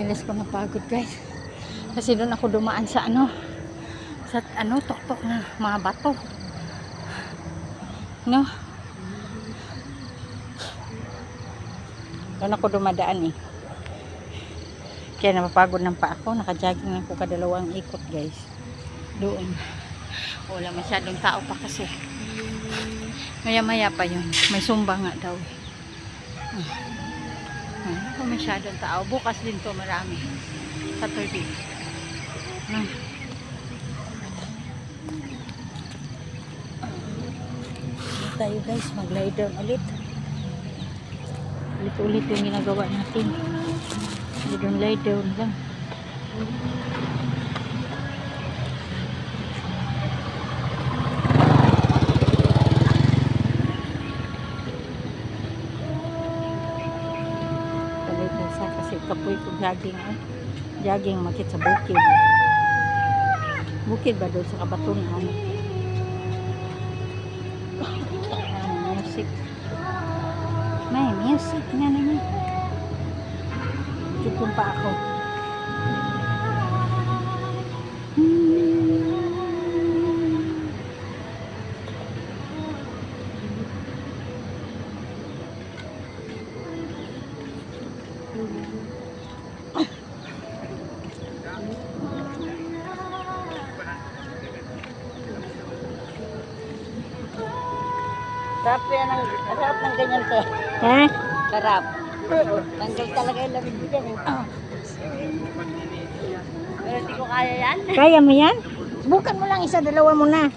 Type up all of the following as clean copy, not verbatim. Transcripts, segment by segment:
sinilas ko napagod guys. Kasi doon ako dumaan sa tuktok na mga bato. No? Doon ako dumadaan eh. Kaya napapagod ng pa ako. Naka-jogging lang ko kadalawang ikot guys. Doon. Wala masyadong tao pa kasi. Maya-maya pa yun. May sumba nga daw eh. Wala masyadong tao. Bukas din to marami. Saturday. Tayo guys. Mag-lie down ulit. Ulit-ulit yung ginagawa natin. Lie down lang. Kasi kapoy ko jogging jogging makit sa bukid ba doon sa kabatunan. Music may music nga naman chukun pa ako. Sarap ng ganyan te. Ha? Sarap. Tanggal talaga yung lamig ko dyan eh. Pero hindi ko kaya yan. Kaya mo yan? Subukan mo lang isa, dalawa mo na.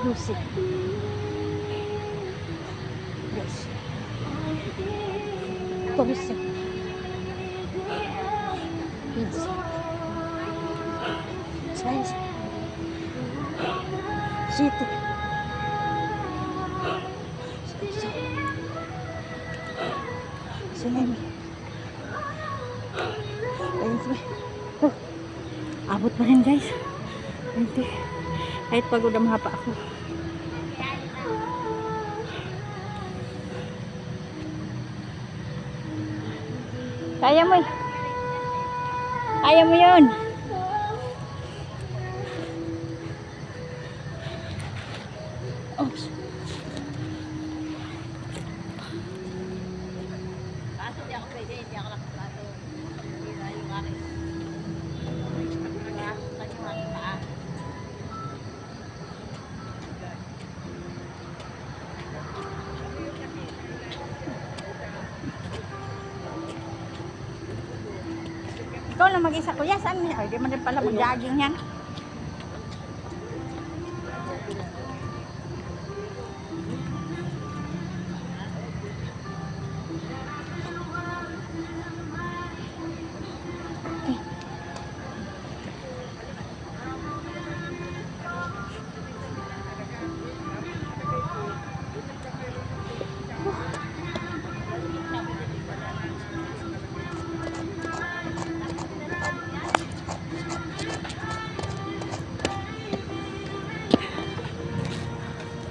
Music. Yes. Music. Kids. Science. City. Sini. Abot pa rin guys. Hindi. Kahit pagod ang mahapa ako. Kaya mo eh. Kaya mo yun. Oops. Kaso di ako pwede, hindi ako nakaplato. Hindi na yung akin. Ikaw lang mag-isa kuya. Saan niya? Hindi man rin pala mag-jogging yan.